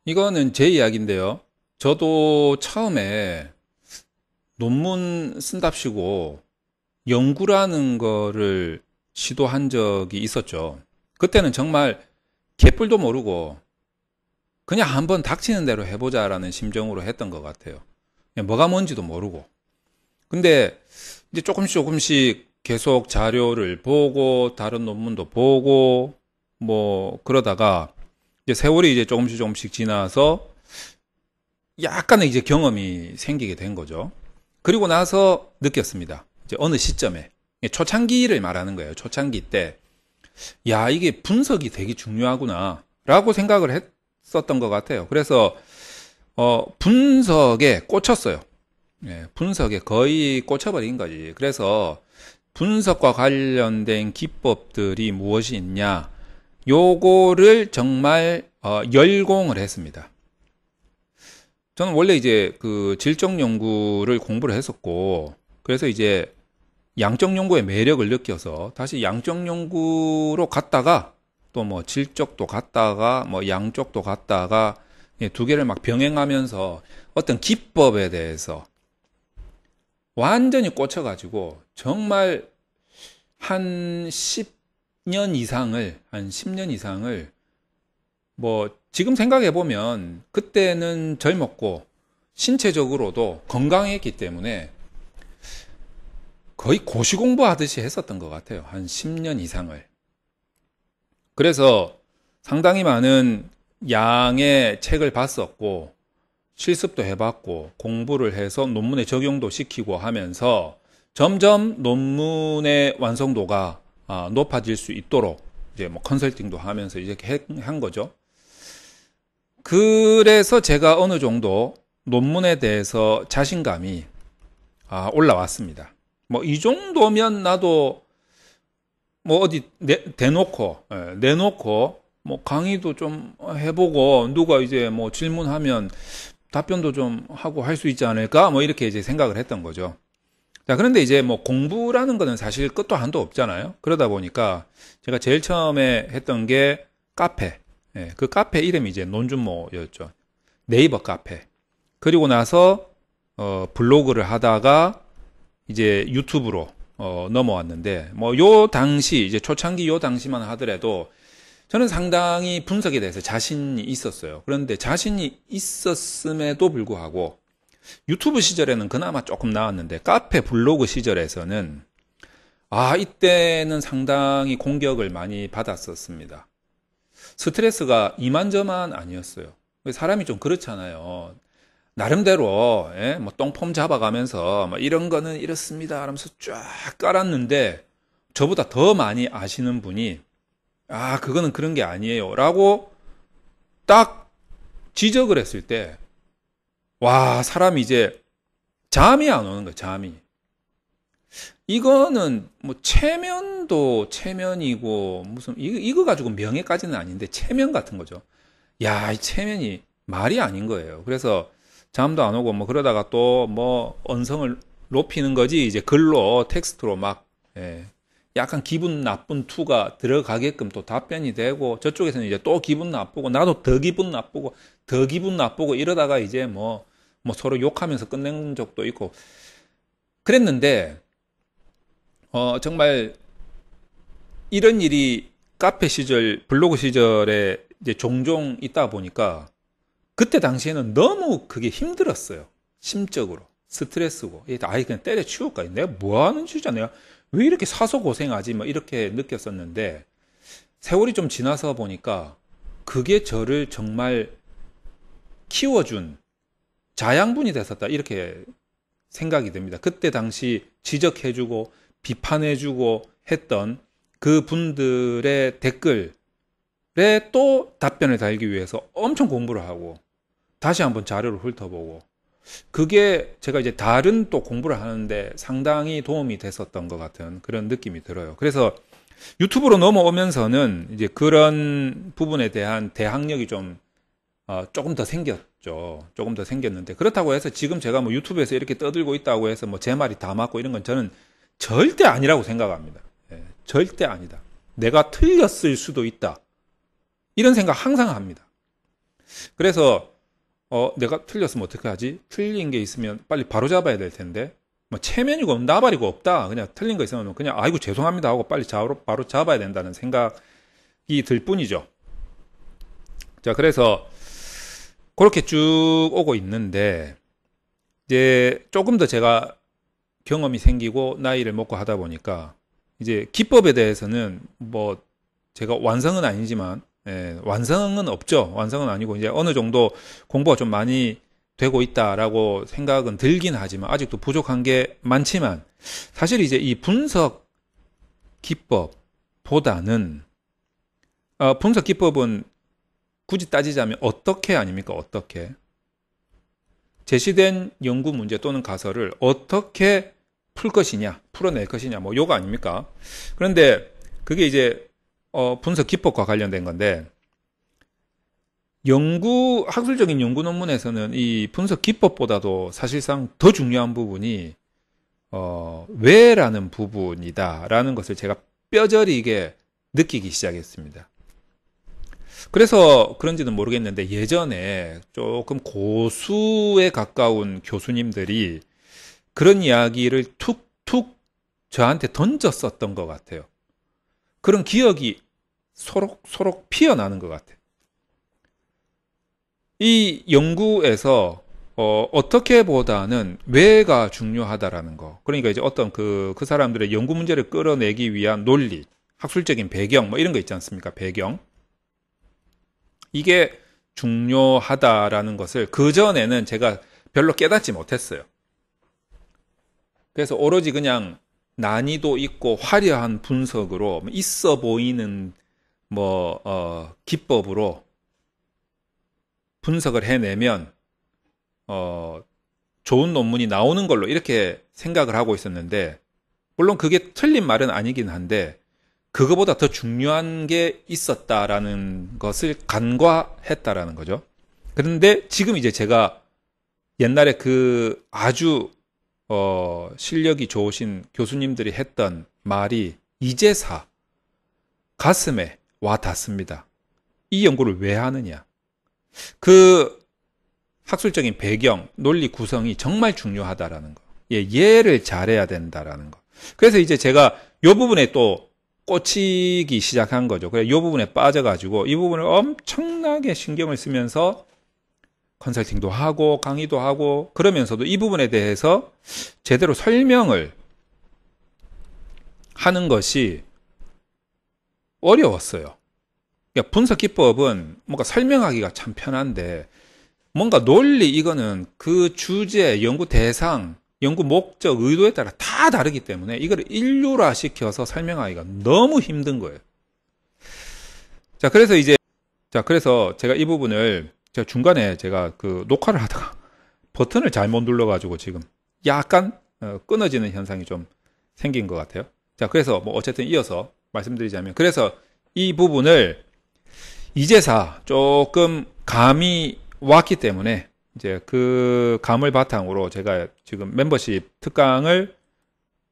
이거는 제 이야기인데요. 저도 처음에 논문 쓴답시고 연구라는 거를 시도한 적이 있었죠. 그때는 정말 개뿔도 모르고 그냥 한번 닥치는 대로 해보자라는 심정으로 했던 것 같아요. 그냥 뭐가 뭔지도 모르고. 근데 이제 조금씩 계속 자료를 보고 다른 논문도 보고 뭐 그러다가 이제 세월이 이제 조금씩 지나서 약간의 이제 경험이 생기게 된 거죠. 그리고 나서 느꼈습니다. 이제 어느 시점에 초창기를 말하는 거예요. 초창기 때, 야, 이게 분석이 되게 중요하구나라고 생각을 했었던 것 같아요. 그래서 분석에 꽂혔어요. 분석에 거의 꽂혀버린 거지. 그래서 분석과 관련된 기법들이 무엇이 있냐, 요거를 정말 열공을 했습니다. 저는 원래 이제 그 질적 연구를 공부를 했었고, 그래서 이제 양적 연구의 매력을 느껴서 다시 양적 연구로 갔다가 또 뭐 질적도 갔다가 뭐 양쪽도 갔다가 두 개를 막 병행하면서 어떤 기법에 대해서 완전히 꽂혀가지고 정말 한 10년 이상을, 한 10년 이상을 뭐 지금 생각해 보면 그때는 젊었고 신체적으로도 건강했기 때문에 거의 고시 공부하듯이 했었던 것 같아요. 한 10년 이상을. 그래서 상당히 많은 양의 책을 봤었고 실습도 해봤고 공부를 해서 논문에 적용도 시키고 하면서 점점 논문의 완성도가 높아질 수 있도록 이제 뭐 컨설팅도 하면서 이렇게 한 거죠. 그래서 제가 어느 정도 논문에 대해서 자신감이 올라왔습니다. 뭐 이 정도면 나도 뭐 어디 내놓고 뭐 강의도 좀 해보고 누가 이제 뭐 질문하면 답변도 좀 하고 할 수 있지 않을까? 뭐 이렇게 이제 생각을 했던 거죠. 자, 그런데 이제 뭐 공부라는 거는 사실 끝도 한도 없잖아요. 그러다 보니까 제가 제일 처음에 했던 게 카페. 그 카페 이름이 이제 논준모였죠. 네이버 카페. 그리고 나서 블로그를 하다가 이제 유튜브로 넘어왔는데 뭐 요 당시 이제 초창기 요 당시만 하더라도 저는 상당히 분석에 대해서 자신이 있었어요. 그런데 자신이 있었음에도 불구하고 유튜브 시절에는 그나마 조금 나았는데 카페 블로그 시절에서는 이때는 상당히 공격을 많이 받았었습니다. 스트레스가 이만저만 아니었어요. 사람이 좀 그렇잖아요. 나름대로 뭐 똥폼 잡아가면서 뭐 이런 거는 이렇습니다 하면서 쫙 깔았는데 저보다 더 많이 아시는 분이 그거는 그런 게 아니에요 라고 딱 지적을 했을 때 사람이 이제 잠이 안 오는 거예요. 잠이. 이거는 뭐 체면도 체면이고 무슨 이거 가지고 명예까지는 아닌데 체면 같은 거죠. 야, 이 체면이 말이 아닌 거예요. 그래서 잠도 안 오고 뭐 그러다가 또 뭐 언성을 높이는 거지 이제 글로 텍스트로 막 약간 기분 나쁜 투가 들어가게끔 또 답변이 되고 저쪽에서는 이제 또 기분 나쁘고 나도 더 기분 나쁘고 더 기분 나쁘고 이러다가 이제 뭐 서로 욕하면서 끝낸 적도 있고 그랬는데 정말 이런 일이 카페 시절 블로그 시절에 이제 종종 있다 보니까 그때 당시에는 너무 그게 힘들었어요. 심적으로. 스트레스고. 그냥 때려치울까? 내가 뭐 하는 짓이야? 내가 왜 이렇게 사서 고생하지? 뭐 이렇게 느꼈었는데, 세월이 좀 지나서 보니까 그게 저를 정말 키워준 자양분이 됐었다. 이렇게 생각이 듭니다. 그때 당시 지적해주고 비판해주고 했던 그 분들의 댓글에 또 답변을 달기 위해서 엄청 공부를 하고 다시 한번 자료를 훑어보고 그게 제가 이제 다른 또 공부를 하는데 상당히 도움이 됐었던 것 같은 그런 느낌이 들어요. 그래서 유튜브로 넘어오면서는 이제 그런 부분에 대한 대항력이 좀 조금 더 생겼죠. 조금 더 생겼는데 그렇다고 해서 지금 제가 뭐 유튜브에서 이렇게 떠들고 있다고 해서 뭐 제 말이 다 맞고 이런 건 저는 절대 아니라고 생각합니다. 절대 아니다. 내가 틀렸을 수도 있다. 이런 생각 항상 합니다. 그래서 내가 틀렸으면 어떻게 하지? 틀린 게 있으면 빨리 바로 잡아야 될 텐데 뭐 체면이고 나발이고 없다. 그냥 틀린 거 있으면 그냥 아이고 죄송합니다 하고 빨리 바로 잡아야 된다는 생각이 들 뿐이죠. 자, 그래서 그렇게 쭉 오고 있는데 이제 조금 더 제가 경험이 생기고 나이를 먹고 하다 보니까 이제 기법에 대해서는 뭐 제가 완성은 아니지만 완성은 없죠. 완성은 아니고 이제 어느 정도 공부가 좀 많이 되고 있다라고 생각은 들긴 하지만 아직도 부족한 게 많지만 사실 이제 이 분석 기법보다는 분석 기법은 굳이 따지자면 어떻게 아닙니까? 어떻게 제시된 연구 문제 또는 가설을 어떻게 풀 것이냐, 풀어낼 것이냐, 뭐 요거 아닙니까? 그런데 그게 이제 분석 기법과 관련된 건데 학술적인 연구 논문에서는 이 분석 기법보다도 사실상 더 중요한 부분이 왜라는 부분이다라는 것을 제가 뼈저리게 느끼기 시작했습니다. 그래서 그런지는 모르겠는데 예전에 조금 고수에 가까운 교수님들이 그런 이야기를 툭툭 저한테 던졌었던 것 같아요. 그런 기억이 소록소록 피어나는 것 같아요. 이 연구에서 어떻게 보다는 왜가 중요하다라는 거. 그러니까 이제 어떤 그 사람들의 연구 문제를 끌어내기 위한 논리, 학술적인 배경 뭐 이런 거 있지 않습니까? 배경. 이게 중요하다라는 것을 그전에는 제가 별로 깨닫지 못했어요. 그래서 오로지 그냥 난이도 있고 화려한 분석으로 있어 보이는 기법으로 분석을 해내면 좋은 논문이 나오는 걸로 이렇게 생각을 하고 있었는데 물론 그게 틀린 말은 아니긴 한데 그거보다 더 중요한 게 있었다라는 것을 간과했다라는 거죠. 그런데 지금 이제 제가 옛날에 그 아주 실력이 좋으신 교수님들이 했던 말이 이제사 가슴에 와 닿습니다. 이 연구를 왜 하느냐? 그 학술적인 배경, 논리 구성이 정말 중요하다라는 거. 이해를 잘해야 된다라는 거. 그래서 이제 제가 이 부분에 또 꽂히기 시작한 거죠. 그래서 이 부분에 빠져가지고 이 부분을 엄청나게 신경을 쓰면서 컨설팅도 하고 강의도 하고 그러면서도 이 부분에 대해서 제대로 설명을 하는 것이 어려웠어요. 그러니까 분석 기법은 뭔가 설명하기가 참 편한데 뭔가 논리 이거는 그 주제, 연구 대상, 연구 목적, 의도에 따라 다 다르기 때문에 이걸 일률화 시켜서 설명하기가 너무 힘든 거예요. 자, 그래서 제가 이 부분을 제가 중간에 제가 그 녹화를 하다가 버튼을 잘못 눌러가지고 지금 약간 끊어지는 현상이 좀 생긴 것 같아요. 자, 그래서 뭐 어쨌든 이어서 말씀드리자면 그래서 이 부분을 이제사 조금 감이 왔기 때문에 이제 그 감을 바탕으로 제가 지금 멤버십 특강을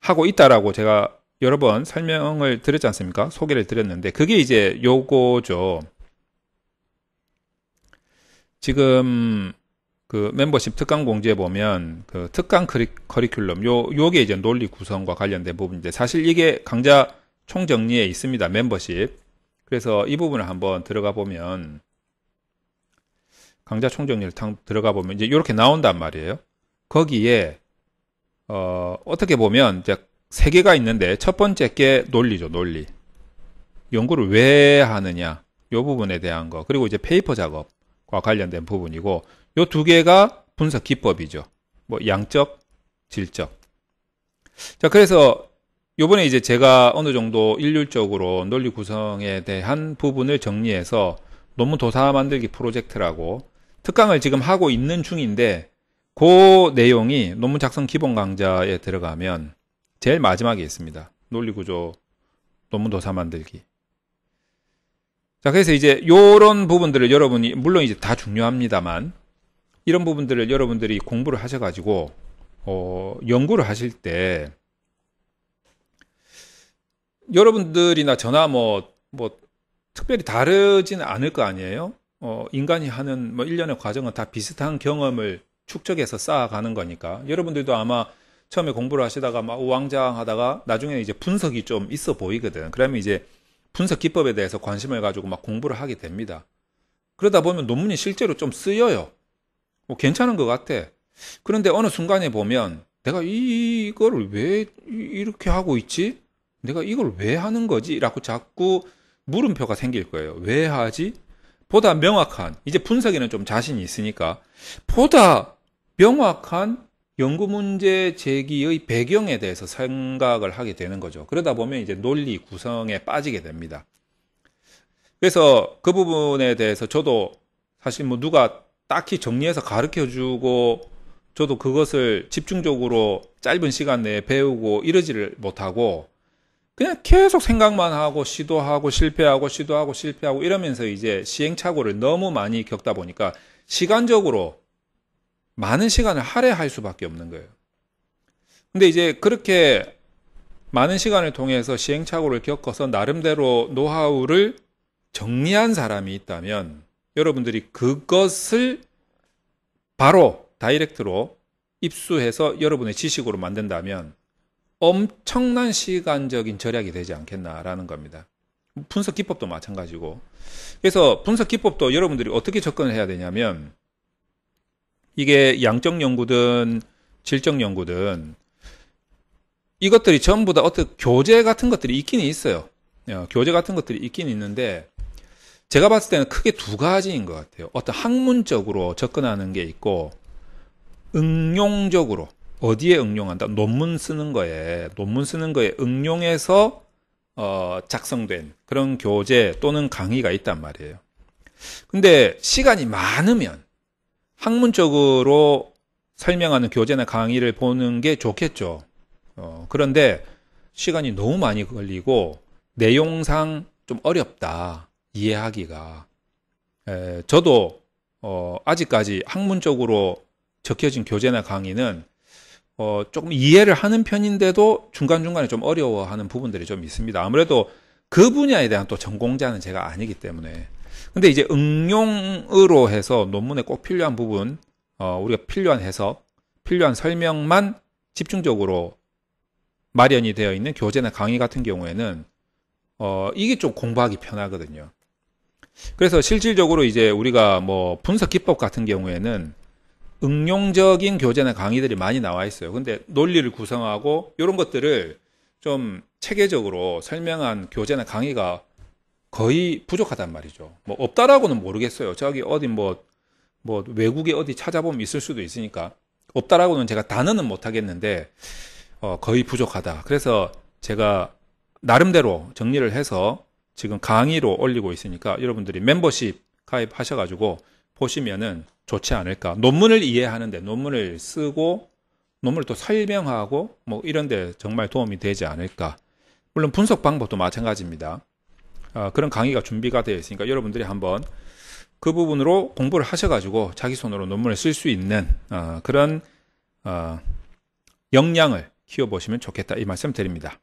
하고 있다라고 제가 여러 번 설명을 드렸지 않습니까? 소개를 드렸는데 그게 이제 요거죠. 지금 그 멤버십 특강 공지에 보면 그 특강 커리큘럼 요게 이제 논리 구성과 관련된 부분인데 사실 이게 강좌 총정리에 있습니다. 멤버십. 그래서 이 부분을 한번 들어가 보면 강좌 총정리를 들어가 보면 이제 이렇게 나온단 말이에요. 거기에 어떻게 보면 이제 세 개가 있는데 첫 번째 게 논리죠. 논리. 연구를 왜 하느냐 이 부분에 대한 거. 그리고 이제 페이퍼 작업과 관련된 부분이고 요 두 개가 분석 기법이죠. 뭐 양적, 질적. 자, 그래서 요번에 이제 제가 어느 정도 일률적으로 논리 구성에 대한 부분을 정리해서 논문 도사 만들기 프로젝트라고 특강을 지금 하고 있는 중인데 그 내용이 논문 작성 기본 강좌에 들어가면 제일 마지막에 있습니다. 논리 구조 논문 도사 만들기. 자, 그래서 이제 요런 부분들을 여러분이 물론 이제 다 중요합니다만 이런 부분들을 여러분들이 공부를 하셔가지고 연구를 하실 때 여러분들이나 저나 뭐 특별히 다르지는 않을 거 아니에요. 인간이 하는 뭐 일련의 과정은 다 비슷한 경험을 축적해서 쌓아가는 거니까 여러분들도 아마 처음에 공부를 하시다가 막 우왕좌왕하다가 나중에 이제 분석이 좀 있어 보이거든. 그러면 이제 분석 기법에 대해서 관심을 가지고 막 공부를 하게 됩니다. 그러다 보면 논문이 실제로 좀 쓰여요. 괜찮은 것 같아. 그런데 어느 순간에 보면 내가 이거를 왜 이렇게 하고 있지? 내가 이걸 왜 하는 거지? 라고 자꾸 물음표가 생길 거예요. 왜 하지? 보다 명확한, 이제 분석에는 좀 자신이 있으니까 보다 명확한 연구 문제 제기의 배경에 대해서 생각을 하게 되는 거죠. 그러다 보면 이제 논리 구성에 빠지게 됩니다. 그래서 그 부분에 대해서 저도 사실 뭐 누가 딱히 정리해서 가르쳐 주고 저도 그것을 집중적으로 짧은 시간 내에 배우고 이러지를 못하고 그냥 계속 생각만 하고 시도하고 실패하고 시도하고 실패하고 이러면서 이제 시행착오를 너무 많이 겪다 보니까 시간적으로 많은 시간을 할애할 수밖에 없는 거예요. 근데 이제 그렇게 많은 시간을 통해서 시행착오를 겪어서 나름대로 노하우를 정리한 사람이 있다면 여러분들이 그것을 바로 다이렉트로 입수해서 여러분의 지식으로 만든다면 엄청난 시간적인 절약이 되지 않겠나라는 겁니다. 분석 기법도 마찬가지고. 그래서 분석 기법도 여러분들이 어떻게 접근을 해야 되냐면 이게 양적 연구든 질적 연구든 이것들이 전부 다 어떤 교재 같은 것들이 있긴 있어요. 교재 같은 것들이 있긴 있는데 제가 봤을 때는 크게 두 가지인 것 같아요. 어떤 학문적으로 접근하는 게 있고 응용적으로 어디에 응용한다? 논문 쓰는 거에 응용해서 작성된 그런 교재 또는 강의가 있단 말이에요. 근데 시간이 많으면 학문적으로 설명하는 교재나 강의를 보는 게 좋겠죠. 그런데 시간이 너무 많이 걸리고 내용상 좀 어렵다. 이해하기가. 저도 아직까지 학문적으로 적혀진 교재나 강의는 조금 이해를 하는 편인데도 중간중간에 좀 어려워하는 부분들이 좀 있습니다. 아무래도 그 분야에 대한 또 전공자는 제가 아니기 때문에. 근데 이제 응용으로 해서 논문에 꼭 필요한 부분, 우리가 필요한 해석, 필요한 설명만 집중적으로 마련이 되어 있는 교재나 강의 같은 경우에는 이게 좀 공부하기 편하거든요. 그래서 실질적으로 이제 우리가 뭐 분석 기법 같은 경우에는 응용적인 교재나 강의들이 많이 나와 있어요. 근데 논리를 구성하고 이런 것들을 좀 체계적으로 설명한 교재나 강의가 거의 부족하단 말이죠. 뭐 없다라고는 모르겠어요. 저기 어디 뭐 외국에 어디 찾아보면 있을 수도 있으니까 없다라고는 제가 단언은 못 하겠는데 거의 부족하다. 그래서 제가 나름대로 정리를 해서 지금 강의로 올리고 있으니까 여러분들이 멤버십 가입하셔가지고 보시면은 좋지 않을까. 논문을 이해하는데 논문을 쓰고 논문을 또 설명하고 뭐 이런데 정말 도움이 되지 않을까. 물론 분석 방법도 마찬가지입니다. 그런 강의가 준비가 되어 있으니까 여러분들이 한번 그 부분으로 공부를 하셔가지고 자기 손으로 논문을 쓸 수 있는 그런 역량을 키워보시면 좋겠다 이 말씀 드립니다.